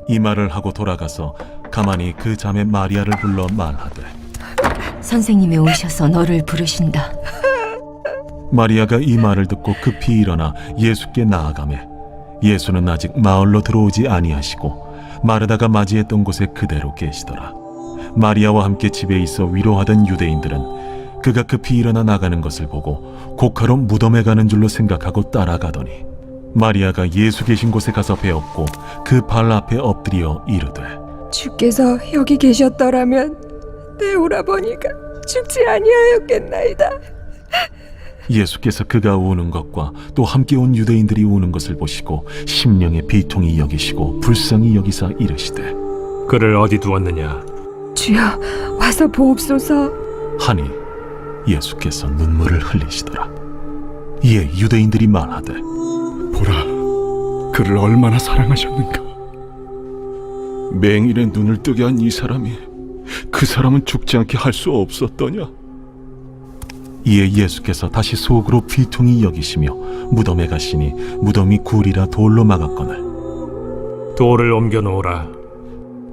이 말을 하고 돌아가서 가만히 그 자매 마리아를 불러 말하되, 선생님이 오셔서 너를 부르신다. 마리아가 이 말을 듣고 급히 일어나 예수께 나아가매 예수는 아직 마을로 들어오지 아니하시고 마르다가 맞이했던 곳에 그대로 계시더라. 마리아와 함께 집에 있어 위로하던 유대인들은 그가 급히 일어나 나가는 것을 보고 고카로 무덤에 가는 줄로 생각하고 따라가더니 마리아가 예수 계신 곳에 가서 배웠고 그 발 앞에 엎드려 이르되, 주께서 여기 계셨더라면 내 오라버니가 죽지 아니하였겠나이다. 예수께서 그가 우는 것과 또 함께 온 유대인들이 우는 것을 보시고 심령의 비통이 여기시고 불쌍히 여기사 이르시되, 그를 어디 두었느냐? 주여, 와서 보옵소서. 하니 예수께서 눈물을 흘리시더라. 이에 유대인들이 말하되, 보라, 그를 얼마나 사랑하셨는가. 맹인의 눈을 뜨게 한 이 사람이 그 사람은 죽지 않게 할 수 없었더냐. 이에 예수께서 다시 속으로 비통히 여기시며 무덤에 가시니 무덤이 굴이라 돌로 막았거늘 돌을 옮겨 놓으라.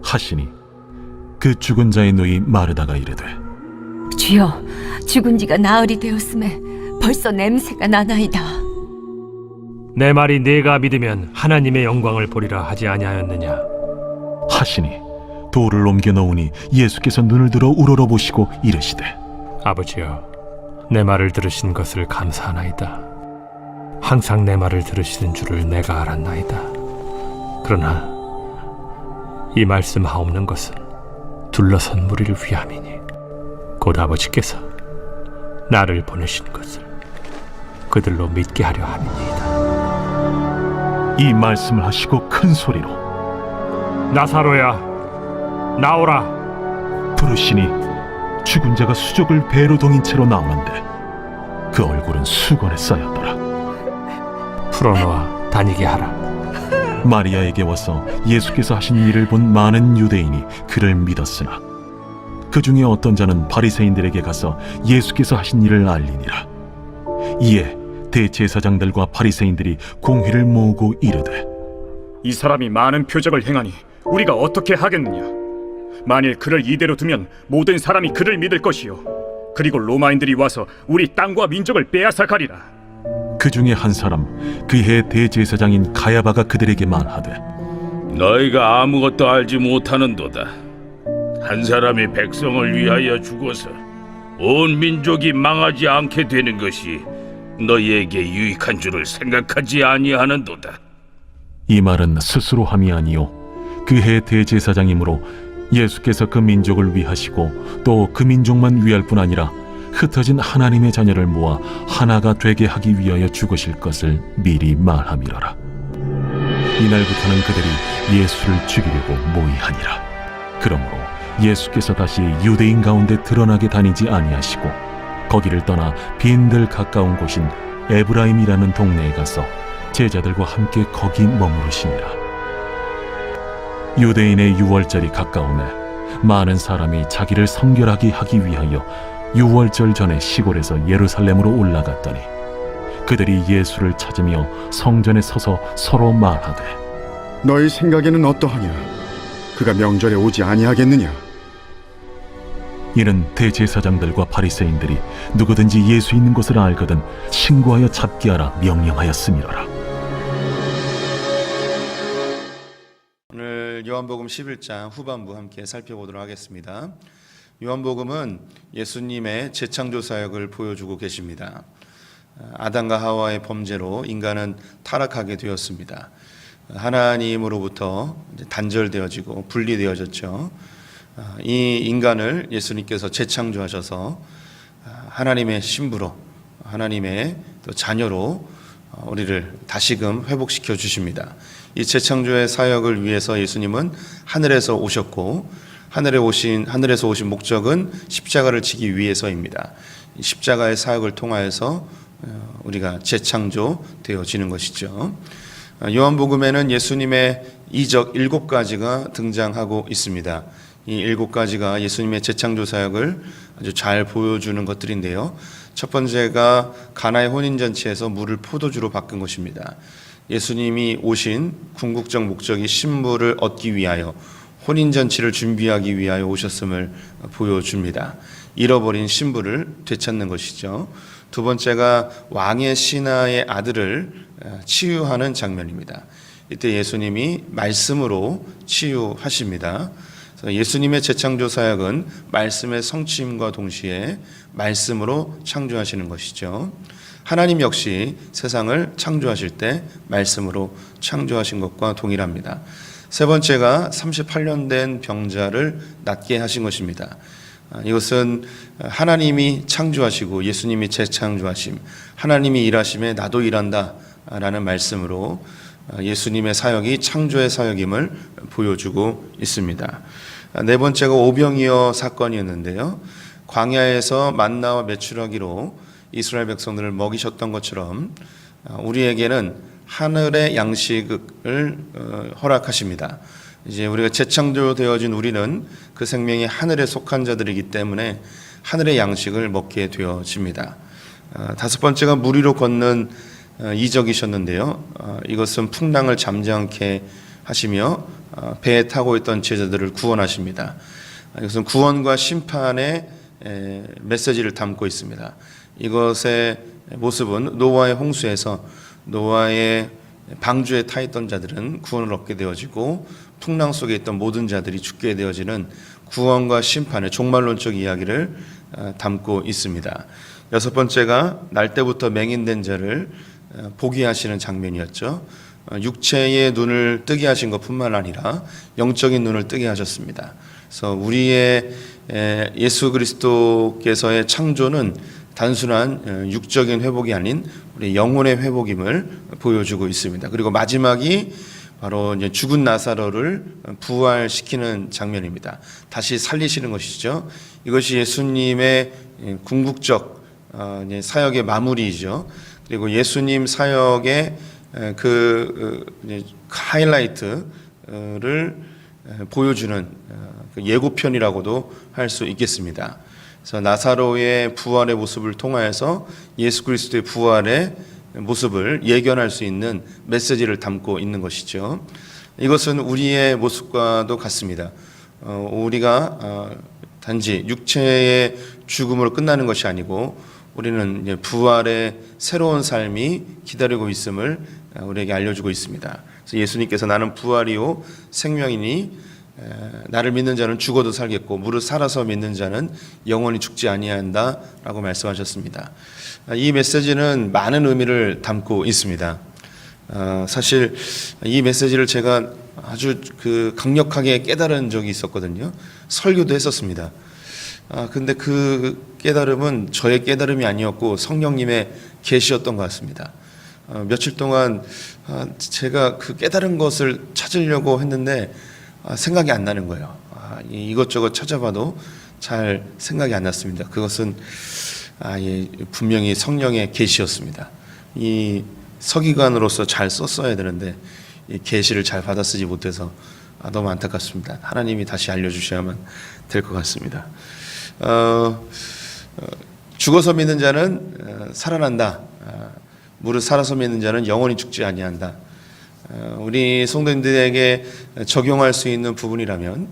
하시니 그 죽은 자의 누이 마르다가 이르되, 주여, 죽은 지가 나흘이 되었음에 벌써 냄새가 나나이다. 내 말이 네가 믿으면 하나님의 영광을 보리라 하지 아니하였느냐? 하시니 돌을 옮겨 놓으니 예수께서 눈을 들어 우러러보시고 이르시되, 아버지여, 내 말을 들으신 것을 감사하나이다. 항상 내 말을 들으시는 줄을 내가 알았나이다. 그러나 이 말씀하옵는 것은 둘러선 무리를 위함이니 곧 아버지께서 나를 보내신 것을 그들로 믿게 하려 함이니이다. 이 말씀을 하시고 큰 소리로 나사로야, 나오라. 부르시니 죽은 자가 수족을 배로 동인 채로 나오는데 그 얼굴은 수건에 쌓였더라. 풀어놓아 다니게 하라. 마리아에게 와서 예수께서 하신 일을 본 많은 유대인이 그를 믿었으나 그 중에 어떤 자는 바리새인들에게 가서 예수께서 하신 일을 알리니라. 이에 대제사장들과 바리새인들이 공회를 모으고 이르되, 이 사람이 많은 표적을 행하니 우리가 어떻게 하겠느냐? 만일 그를 이대로 두면 모든 사람이 그를 믿을 것이요, 그리고 로마인들이 와서 우리 땅과 민족을 빼앗아 가리라. 그 중에 한 사람 그 해 대제사장인 가야바가 그들에게 말하되, 너희가 아무것도 알지 못하는도다. 한 사람이 백성을 위하여 죽어서 온 민족이 망하지 않게 되는 것이 너희에게 유익한 줄을 생각하지 아니하는도다. 이 말은 스스로 함이 아니요 그 해 대제사장이므로 예수께서 그 민족을 위하시고 또 그 민족만 위할 뿐 아니라 흩어진 하나님의 자녀를 모아 하나가 되게 하기 위하여 죽으실 것을 미리 말함이로라. 이날부터는 그들이 예수를 죽이려고 모의하니라. 그러므로 예수께서 다시 유대인 가운데 드러나게 다니지 아니하시고 거기를 떠나 빈들 가까운 곳인 에브라임이라는 동네에 가서 제자들과 함께 거기 머무르시니라. 유대인의 유월절이 가까우매 많은 사람이 자기를 성결하게 하기 위하여 유월절 전에 시골에서 예루살렘으로 올라갔더니 그들이 예수를 찾으며 성전에 서서 서로 말하되, 너희 생각에는 어떠하냐? 그가 명절에 오지 아니하겠느냐? 이는 대제사장들과 바리새인들이 누구든지 예수 있는 곳을 알거든 신고하여 잡게 하라 명령하였음이로라. 오늘 요한복음 11장 후반부 함께 살펴보도록 하겠습니다. 요한복음은 예수님의 재창조 사역을 보여주고 계십니다. 아담과 하와의 범죄로 인간은 타락하게 되었습니다. 하나님으로부터 단절되어지고 분리되어졌죠. 이 인간을 예수님께서 재창조하셔서 하나님의 신부로, 하나님의 또 자녀로 우리를 다시금 회복시켜 주십니다. 이 재창조의 사역을 위해서 예수님은 하늘에서 오셨고, 하늘에서 오신 목적은 십자가를 지기 위해서입니다. 십자가의 사역을 통하여서 우리가 재창조되어지는 것이죠. 요한복음에는 예수님의 이적 7가지가 등장하고 있습니다. 이 7가지가 예수님의 재창조 사역을 아주 잘 보여주는 것들인데요. 첫 번째가 가나의 혼인잔치에서 물을 포도주로 바꾼 것입니다. 예수님이 오신 궁극적 목적이 신부를 얻기 위하여 혼인잔치를 준비하기 위하여 오셨음을 보여줍니다. 잃어버린 신부를 되찾는 것이죠. 두 번째가 왕의 신하의 아들을 치유하는 장면입니다. 이때 예수님이 말씀으로 치유하십니다. 그래서 예수님의 재창조 사역은 말씀의 성취임과 동시에 말씀으로 창조하시는 것이죠. 하나님 역시 세상을 창조하실 때 말씀으로 창조하신 것과 동일합니다. 세 번째가 38년 된 병자를 낫게 하신 것입니다. 이것은 하나님이 창조하시고 예수님이 재창조하심, 하나님이 일하심에 나도 일한다 라는 말씀으로 예수님의 사역이 창조의 사역임을 보여주고 있습니다. 네 번째가 오병이어 사건이었는데요. 광야에서 만나와 메추라기로 이스라엘 백성들을 먹이셨던 것처럼 우리에게는 하늘의 양식을 허락하십니다. 이제 우리가 재창조되어진 우리는 그 생명이 하늘에 속한 자들이기 때문에 하늘의 양식을 먹게 되어집니다. 다섯 번째가 물 위로 걷는 이적이셨는데요. 이것은 풍랑을 잠잠케 하시며 배에 타고 있던 제자들을 구원하십니다. 이것은 구원과 심판의 메시지를 담고 있습니다. 이것의 모습은 노아의 홍수에서 노아의 방주에 타 있던 자들은 구원을 얻게 되어지고 풍랑 속에 있던 모든 자들이 죽게 되어지는 구원과 심판의 종말론적 이야기를 담고 있습니다. 여섯 번째가 날 때부터 맹인된 자를 보게 하시는 장면이었죠. 육체의 눈을 뜨게 하신 것뿐만 아니라 영적인 눈을 뜨게 하셨습니다. 그래서 우리의 예수 그리스도께서의 창조는 단순한 육적인 회복이 아닌 우리 영혼의 회복임을 보여주고 있습니다. 그리고 마지막이 바로 이제 죽은 나사로를 부활시키는 장면입니다. 다시 살리시는 것이죠. 이것이 예수님의 궁극적 사역의 마무리이죠. 그리고 예수님 사역의 하이라이트를 보여주는 예고편이라고도 할 수 있겠습니다. 그래서 나사로의 부활의 모습을 통하여서 예수 그리스도의 부활의 모습을 예견할 수 있는 메시지를 담고 있는 것이죠. 이것은 우리의 모습과도 같습니다. 우리가 단지 육체의 죽음으로 끝나는 것이 아니고 우리는 부활의 새로운 삶이 기다리고 있음을 우리에게 알려주고 있습니다. 그래서 예수님께서 나는 부활이요 생명이니 나를 믿는 자는 죽어도 살겠고 무릇 살아서 믿는 자는 영원히 죽지 아니한다라고 말씀하셨습니다. 이 메시지는 많은 의미를 담고 있습니다. 사실 이 메시지를 제가 아주 강력하게 깨달은 적이 있었거든요. 설교도 했었습니다. 근데 그 깨달음은 저의 깨달음이 아니었고 성령님의 계시였던 것 같습니다. 며칠 동안 제가 그 깨달은 것을 찾으려고 했는데 생각이 안 나는 거예요. 이것저것 찾아봐도 잘 생각이 안 났습니다. 그것은 분명히 성령의 계시였습니다. 이 서기관으로서 잘 썼어야 되는데 이 계시를 잘 받아 쓰지 못해서 너무 안타깝습니다. 하나님이 다시 알려주셔야만 될 것 같습니다. 죽어서 믿는 자는 살아난다. 무릇 살아서 믿는 자는 영원히 죽지 아니한다. 우리 성도님들에게 적용할 수 있는 부분이라면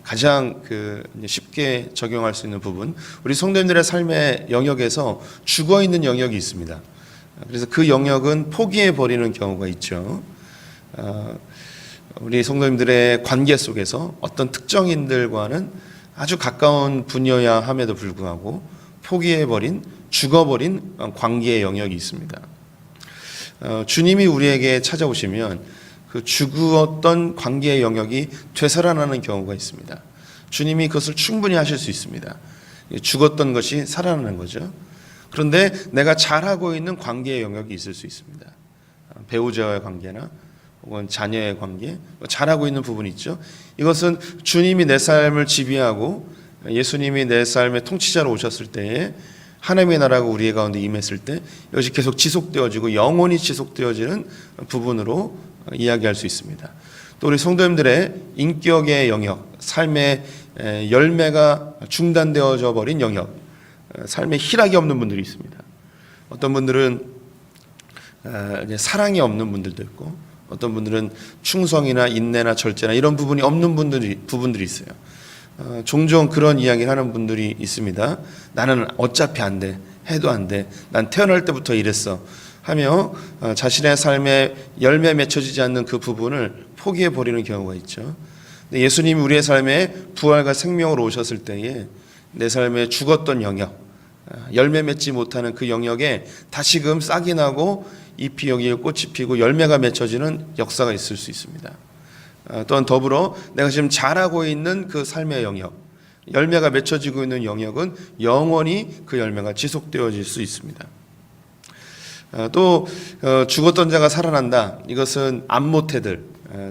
가장 쉽게 적용할 수 있는 부분, 우리 성도님들의 삶의 영역에서 죽어 있는 영역이 있습니다. 그래서 그 영역은 포기해 버리는 경우가 있죠. 우리 성도님들의 관계 속에서 어떤 특정인들과는 아주 가까운 분이어야 함에도 불구하고 포기해버린, 죽어버린 관계의 영역이 있습니다. 주님이 우리에게 찾아오시면 그 죽었던 관계의 영역이 되살아나는 경우가 있습니다. 주님이 그것을 충분히 하실 수 있습니다. 죽었던 것이 살아나는 거죠. 그런데 내가 잘하고 있는 관계의 영역이 있을 수 있습니다. 배우자와의 관계나 혹은 자녀의 관계, 잘하고 있는 부분이 있죠. 이것은 주님이 내 삶을 지배하고 예수님이 내 삶의 통치자로 오셨을 때에 하나님의 나라가 우리 가운데 임했을 때 이것이 계속 지속되어지고 영원히 지속되어지는 부분으로 이야기할 수 있습니다. 또 우리 성도님들의 인격의 영역, 삶의 열매가 중단되어져 버린 영역, 삶에 희락이 없는 분들이 있습니다. 어떤 분들은 이제 사랑이 없는 분들도 있고, 어떤 분들은 충성이나 인내나 절제나 이런 부분이 없는 부분들이 있어요. 종종 그런 이야기를 하는 분들이 있습니다. 나는 어차피 안 돼, 해도 안 돼, 난 태어날 때부터 이랬어 하며 자신의 삶에 열매 맺혀지지 않는 그 부분을 포기해 버리는 경우가 있죠. 근데 예수님이 우리의 삶에 부활과 생명으로 오셨을 때에 내 삶에 죽었던 영역, 열매 맺지 못하는 그 영역에 다시금 싹이 나고 잎이 여기에 꽃이 피고 열매가 맺혀지는 역사가 있을 수 있습니다. 또한 더불어 내가 지금 잘하고 있는 그 삶의 영역, 열매가 맺혀지고 있는 영역은 영원히 그 열매가 지속되어질 수 있습니다. 또 죽었던 자가 살아난다. 이것은 안모태들,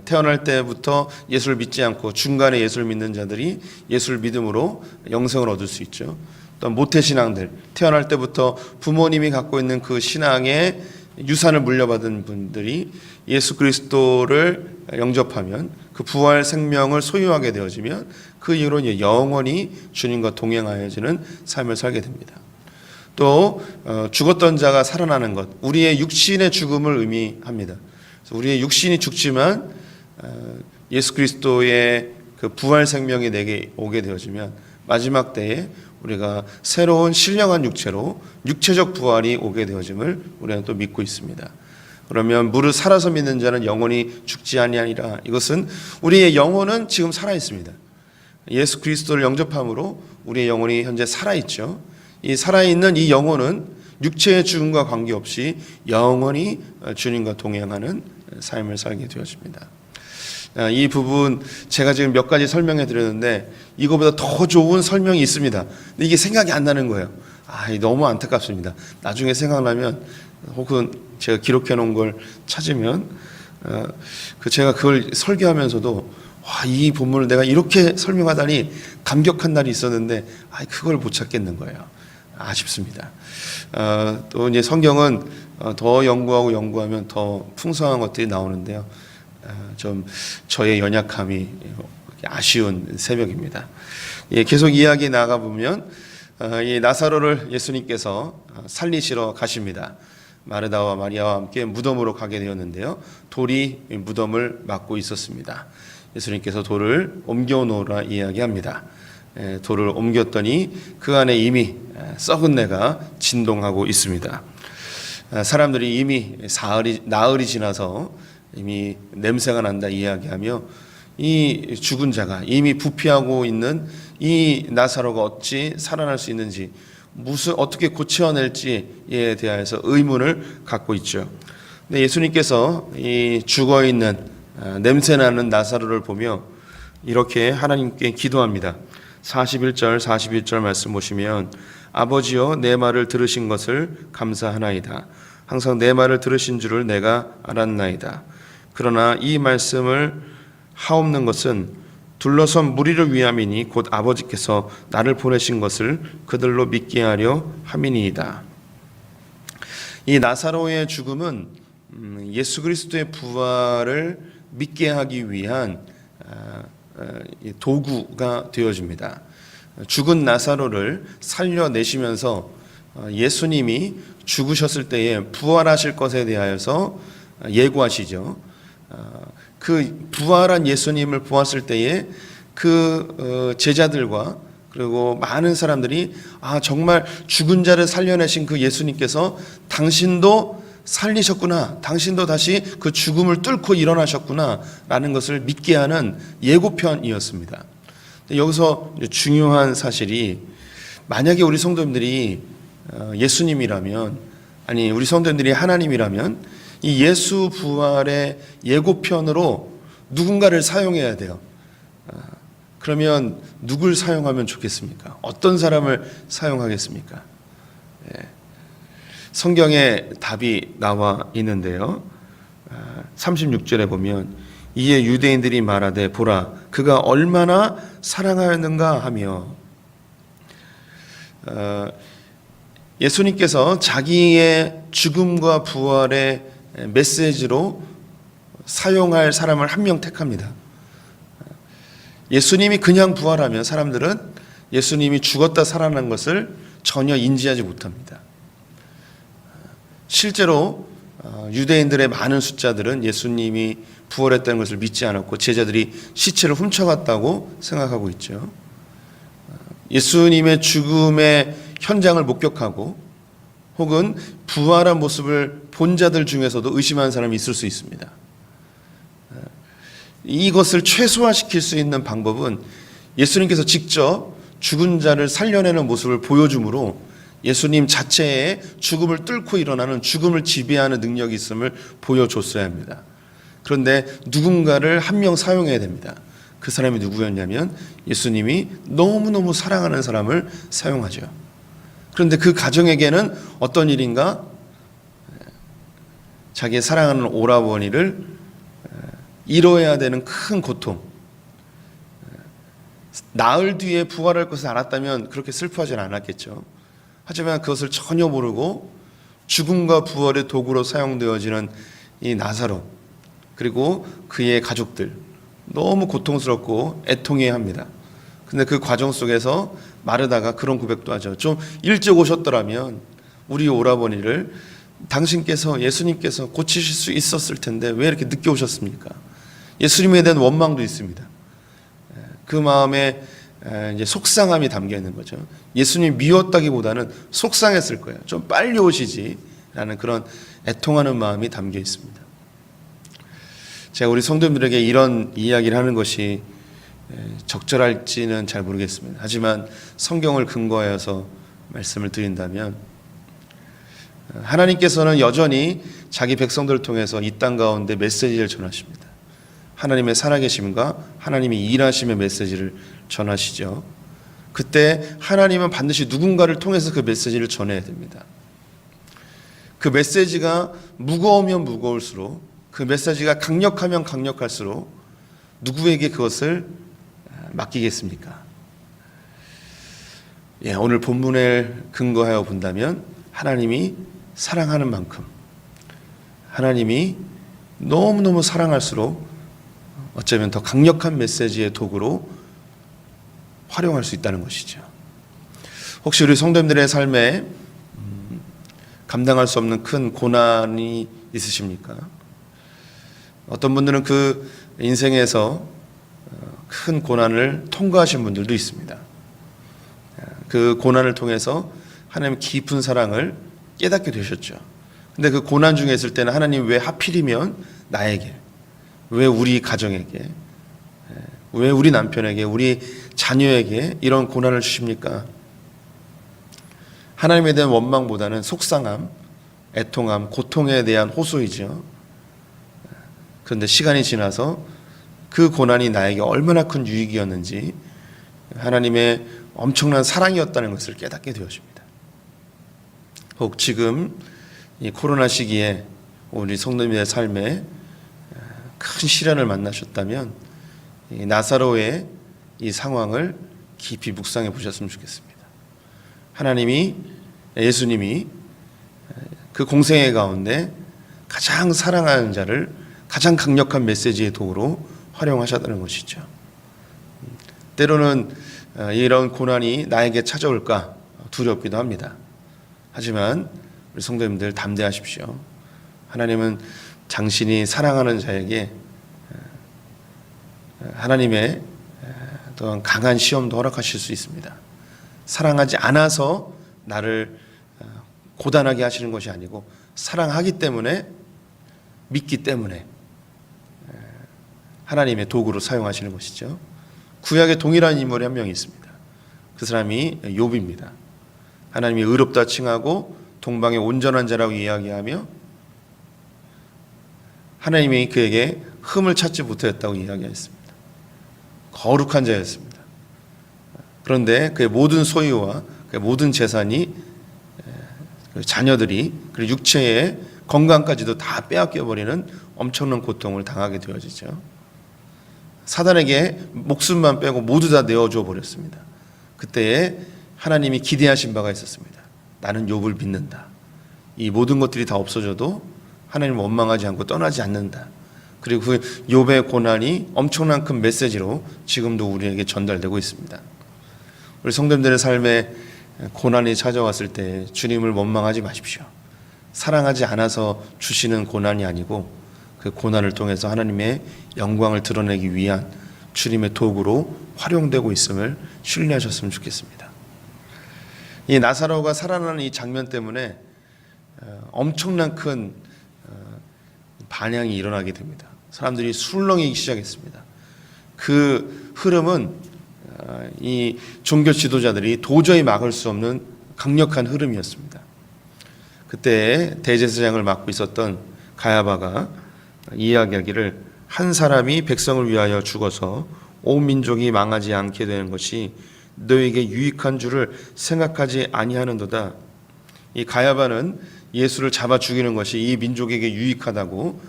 태어날 때부터 예수를 믿지 않고 중간에 예수를 믿는 자들이 예수를 믿음으로 영생을 얻을 수 있죠. 또 모태신앙들, 태어날 때부터 부모님이 갖고 있는 그 신앙의 유산을 물려받은 분들이 예수 그리스도를 영접하면 그 부활 생명을 소유하게 되어지면 그 이후로 영원히 주님과 동행하여지는 삶을 살게 됩니다. 또 죽었던 자가 살아나는 것, 우리의 육신의 죽음을 의미합니다. 그래서 우리의 육신이 죽지만 예수 그리스도의 그 부활 생명이 내게 오게 되어지면 마지막 때에 우리가 새로운 신령한 육체로 육체적 부활이 오게 되어짐을 우리는 또 믿고 있습니다. 그러면 무릇 살아서 믿는 자는 영원히 죽지 아니하리라. 이것은 우리의 영혼은 지금 살아 있습니다. 예수 그리스도를 영접함으로 우리의 영혼이 현재 살아 있죠. 이 살아있는 이 영혼은 육체의 죽음과 관계없이 영원히 주님과 동행하는 삶을 살게 되어집니다. 이 부분 제가 지금 몇 가지 설명해 드렸는데 이거보다 더 좋은 설명이 있습니다. 근데 이게 생각이 안 나는 거예요. 너무 안타깝습니다. 나중에 생각나면 혹은 제가 기록해 놓은 걸 찾으면 제가 그걸 설교하면서도 이 본문을 내가 이렇게 설명하다니 감격한 날이 있었는데 그걸 못 찾겠는 거예요. 아쉽습니다. 또 이제 성경은 더 연구하면 더 풍성한 것들이 나오는데요. 좀 저의 연약함이 아쉬운 새벽입니다. 계속 이야기 나가 보면 이 나사로를 예수님께서 살리시러 가십니다. 마르다와 마리아와 함께 무덤으로 가게 되었는데요. 돌이 무덤을 막고 있었습니다. 예수님께서 돌을 옮겨 놓으라 이야기합니다. 돌을 옮겼더니 그 안에 이미 썩은 내가 진동하고 있습니다. 사람들이 이미 나흘이 지나서 이미 냄새가 난다 이야기하며 이 죽은 자가 이미 부패하고 있는 이 나사로가 어찌 살아날 수 있는지 어떻게 고쳐낼지에 대해서 의문을 갖고 있죠. 근데 예수님께서 이 죽어 있는 냄새나는 나사로를 보며 이렇게 하나님께 기도합니다. 41절 42절 말씀 보시면 아버지여 내 말을 들으신 것을 감사하나이다. 항상 내 말을 들으신 줄을 내가 알았나이다. 그러나 이 말씀을 하옵는 것은 둘러선 무리를 위함이니 곧 아버지께서 나를 보내신 것을 그들로 믿게 하려 함이니이다. 이 나사로의 죽음은 예수 그리스도의 부활을 믿게 하기 위한 도구가 되어집니다. 죽은 나사로를 살려내시면서 예수님이 죽으셨을 때에 부활하실 것에 대하여서 예고하시죠. 그 부활한 예수님을 보았을 때에 그 제자들과 그리고 많은 사람들이 정말 죽은 자를 살려내신 그 예수님께서 당신도 살리셨구나, 당신도 다시 그 죽음을 뚫고 일어나셨구나 라는 것을 믿게 하는 예고편이었습니다. 여기서 중요한 사실이 만약에 우리 성도님들이 예수님이라면, 아니 우리 성도님들이 하나님이라면 이 예수 부활의 예고편으로 누군가를 사용해야 돼요. 그러면 누굴 사용하면 좋겠습니까? 어떤 사람을 사용하겠습니까? 성경에 답이 나와 있는데요. 36절에 보면 이에 유대인들이 말하되 보라 그가 얼마나 사랑하였는가 하며 예수님께서 자기의 죽음과 부활의 메시지로 사용할 사람을 한 명 택합니다. 예수님이 그냥 부활하면 사람들은 예수님이 죽었다 살아난 것을 전혀 인지하지 못합니다. 실제로 유대인들의 많은 숫자들은 예수님이 부활했다는 것을 믿지 않았고 제자들이 시체를 훔쳐갔다고 생각하고 있죠. 예수님의 죽음의 현장을 목격하고 혹은 부활한 모습을 본 자들 중에서도 의심하는 사람이 있을 수 있습니다. 이것을 최소화시킬 수 있는 방법은 예수님께서 직접 죽은 자를 살려내는 모습을 보여줌으로 예수님 자체의 죽음을 뚫고 일어나는 죽음을 지배하는 능력이 있음을 보여줬어야 합니다. 그런데 누군가를 한 명 사용해야 됩니다. 그 사람이 누구였냐면 예수님이 너무너무 사랑하는 사람을 사용하죠. 그런데 그 가정에게는 어떤 일인가? 자기의 사랑하는 오라버니를 잃어야 되는 큰 고통. 나흘 뒤에 부활할 것을 알았다면 그렇게 슬퍼하지는 않았겠죠. 하지만 그것을 전혀 모르고 죽음과 부활의 도구로 사용되어지는 이 나사로 그리고 그의 가족들 너무 고통스럽고 애통해합니다. 근데 그 과정 속에서 마르다가 그런 고백도 하죠. 좀 일찍 오셨더라면 우리 오라버니를 당신께서 예수님께서 고치실 수 있었을 텐데 왜 이렇게 늦게 오셨습니까? 예수님에 대한 원망도 있습니다. 그 마음에 이제 속상함이 담겨 있는 거죠. 예수님 미웠다기보다는 속상했을 거예요. 좀 빨리 오시지라는 그런 애통하는 마음이 담겨 있습니다. 제가 우리 성도님들에게 이런 이야기를 하는 것이 적절할지는 잘 모르겠습니다. 하지만 성경을 근거하여서 말씀을 드린다면 하나님께서는 여전히 자기 백성들을 통해서 이 땅 가운데 메시지를 전하십니다. 하나님의 살아계심과 하나님의 일하심의 메시지를 전하시죠. 그때 하나님은 반드시 누군가를 통해서 그 메시지를 전해야 됩니다. 그 메시지가 무거우면 무거울수록 그 메시지가 강력하면 강력할수록 누구에게 그것을 맡기겠습니까? 오늘 본문을 근거하여 본다면 하나님이 사랑하는 만큼 하나님이 너무너무 사랑할수록 어쩌면 더 강력한 메시지의 도구로 활용할 수 있다는 것이죠. 혹시 우리 성도님들의 삶에 감당할 수 없는 큰 고난이 있으십니까? 어떤 분들은 그 인생에서 큰 고난을 통과하신 분들도 있습니다. 그 고난을 통해서 하나님의 깊은 사랑을 깨닫게 되셨죠. 근데 그 고난 중에 있을 때는 하나님 왜 하필이면 나에게, 왜 우리 가정에게, 왜 우리 남편에게, 우리 자녀에게 이런 고난을 주십니까? 하나님에 대한 원망보다는 속상함, 애통함, 고통에 대한 호소이죠. 그런데 시간이 지나서 그 고난이 나에게 얼마나 큰 유익이었는지 하나님의 엄청난 사랑이었다는 것을 깨닫게 되어집니다. 혹 지금 이 코로나 시기에 우리 성도님의 삶에 큰 시련을 만나셨다면 이 나사로의 이 상황을 깊이 묵상해 보셨으면 좋겠습니다. 하나님이, 예수님이 그 공생애 가운데 가장 사랑하는 자를 가장 강력한 메시지의 도구로 활용하셨다는 것이죠. 때로는 이런 고난이 나에게 찾아올까 두렵기도 합니다. 하지만 우리 성도님들 담대하십시오. 하나님은 당신이 사랑하는 자에게 하나님의 또한 강한 시험도 허락하실 수 있습니다. 사랑하지 않아서 나를 고단하게 하시는 것이 아니고 사랑하기 때문에, 믿기 때문에 하나님의 도구로 사용하시는 것이죠. 구약에 동일한 인물이 한 명 있습니다. 그 사람이 욥입니다. 하나님이 의롭다 칭하고 동방의 온전한 자라고 이야기하며 하나님이 그에게 흠을 찾지 못했다고 이야기했습니다. 거룩한 자였습니다. 그런데 그의 모든 소유와 그의 모든 재산이, 자녀들이, 그리고 육체의 건강까지도 다 빼앗겨버리는 엄청난 고통을 당하게 되어지죠. 사단에게 목숨만 빼고 모두 다 내어줘 버렸습니다. 그때에 하나님이 기대하신 바가 있었습니다. 나는 욥을 믿는다. 이 모든 것들이 다 없어져도 하나님을 원망하지 않고 떠나지 않는다. 그리고 그 욥의 고난이 엄청난 큰 메시지로 지금도 우리에게 전달되고 있습니다. 우리 성도님들의 삶에 고난이 찾아왔을 때 주님을 원망하지 마십시오. 사랑하지 않아서 주시는 고난이 아니고 그 고난을 통해서 하나님의 영광을 드러내기 위한 주님의 도구로 활용되고 있음을 신뢰하셨으면 좋겠습니다. 이 나사로가 살아나는 이 장면 때문에 엄청난 큰 반향이 일어나게 됩니다. 사람들이 술렁이기 시작했습니다. 그 흐름은 이 종교 지도자들이 도저히 막을 수 없는 강력한 흐름이었습니다. 그때 대제사장을 맡고 있었던 가야바가 이야기하기를 한 사람이 백성을 위하여 죽어서 온 민족이 망하지 않게 되는 것이 너에게 유익한 줄을 생각하지 아니하는도다. 이 가야바는 예수를 잡아 죽이는 것이 이 민족에게 유익하다고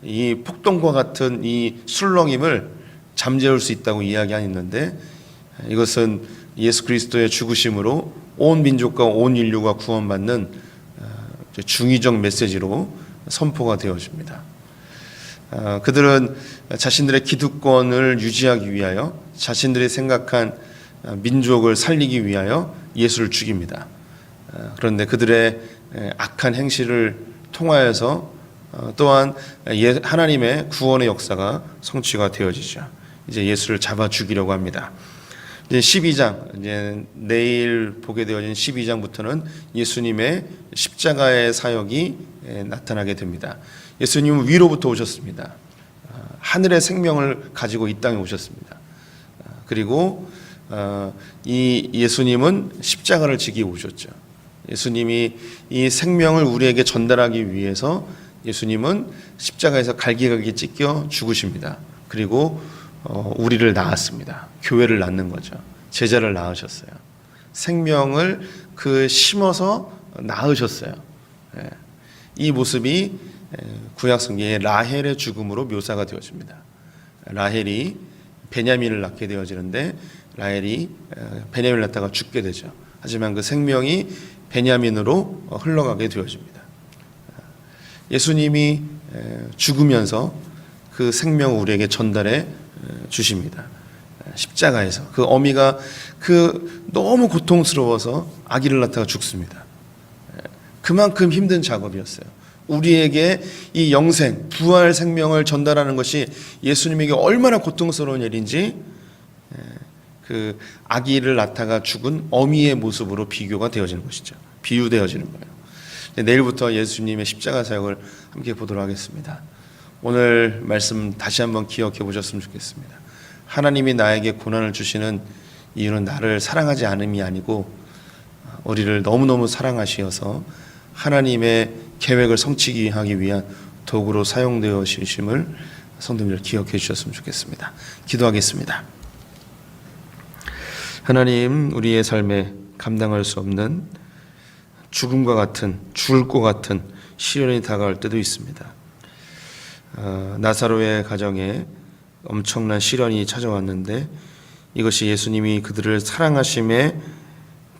이 폭동과 같은 이 술렁임을 잠재울 수 있다고 이야기하는데 이것은 예수 그리스도의 죽으심으로 온 민족과 온 인류가 구원받는 중의적 메시지로 선포가 되어집니다. 그들은 자신들의 기득권을 유지하기 위하여 자신들이 생각한 민족을 살리기 위하여 예수를 죽입니다. 그런데 그들의 악한 행실을 통하여서 또한 하나님의 구원의 역사가 성취가 되어지죠. 이제 예수를 잡아 죽이려고 합니다. 이제 12장, 이제 내일 보게 되어진 12장부터는 예수님의 십자가의 사역이 나타나게 됩니다. 예수님은 위로부터 오셨습니다. 하늘의 생명을 가지고 이 땅에 오셨습니다. 그리고 이 예수님은 십자가를 지기 오셨죠. 예수님이 이 생명을 우리에게 전달하기 위해서 예수님은 십자가에서 갈기갈기 찢겨 죽으십니다. 그리고 우리를 낳았습니다. 교회를 낳는 거죠. 제자를 낳으셨어요. 생명을 심어서 낳으셨어요. 이 모습이 구약성경의 라헬의 죽음으로 묘사가 되어집니다. 라헬이 베냐민을 낳게 되어지는데 라헬이 베냐민을 낳다가 죽게 되죠. 하지만 그 생명이 베냐민으로 흘러가게 되어집니다. 예수님이 죽으면서 그 생명을 우리에게 전달해 주십니다. 십자가에서 그 어미가 너무 고통스러워서 아기를 낳다가 죽습니다. 그만큼 힘든 작업이었어요. 우리에게 이 영생, 부활 생명을 전달하는 것이 예수님에게 얼마나 고통스러운 일인지 그 아기를 낳다가 죽은 어미의 모습으로 비교가 되어지는 것이죠. 비유되어지는 거예요. 내일부터 예수님의 십자가 사역을 함께 보도록 하겠습니다. 오늘 말씀 다시 한번 기억해 보셨으면 좋겠습니다. 하나님이 나에게 고난을 주시는 이유는 나를 사랑하지 않음이 아니고 우리를 너무너무 사랑하시어서 하나님의 계획을 성취하기 위한 도구로 사용되어 주심을 성도님들 기억해 주셨으면 좋겠습니다. 기도하겠습니다. 하나님, 우리의 삶에 감당할 수 없는 죽음과 같은, 죽을 것 같은 시련이 다가올 때도 있습니다. 나사로의 가정에 엄청난 시련이 찾아왔는데 이것이 예수님이 그들을 사랑하심의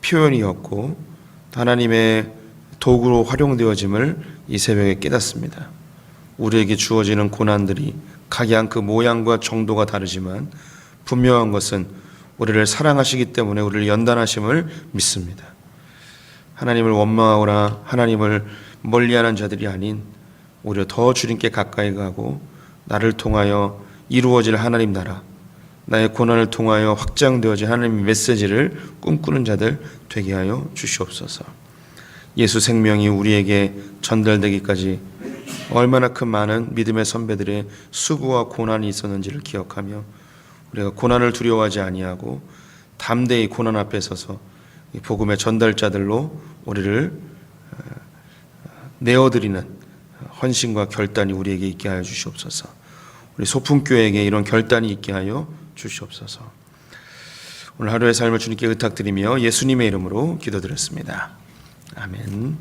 표현이었고 하나님의 도구로 활용되어짐을 이 새벽에 깨닫습니다. 우리에게 주어지는 고난들이 각양 그 모양과 정도가 다르지만 분명한 것은 우리를 사랑하시기 때문에 우리를 연단하심을 믿습니다. 하나님을 원망하거나 하나님을 멀리하는 자들이 아닌 오히려 더 주님께 가까이 가고 나를 통하여 이루어질 하나님 나라, 나의 고난을 통하여 확장되어질 하나님의 메시지를 꿈꾸는 자들 되게 하여 주시옵소서. 예수 생명이 우리에게 전달되기까지 얼마나 큰 많은 믿음의 선배들의 수고와 고난이 있었는지를 기억하며 우리가 고난을 두려워하지 아니하고 담대히 고난 앞에 서서 복음의 전달자들로 우리를 내어드리는 헌신과 결단이 우리에게 있게 하여 주시옵소서. 우리 소품교회에게 이런 결단이 있게 하여 주시옵소서. 오늘 하루의 삶을 주님께 의탁드리며 예수님의 이름으로 기도드렸습니다. 아멘.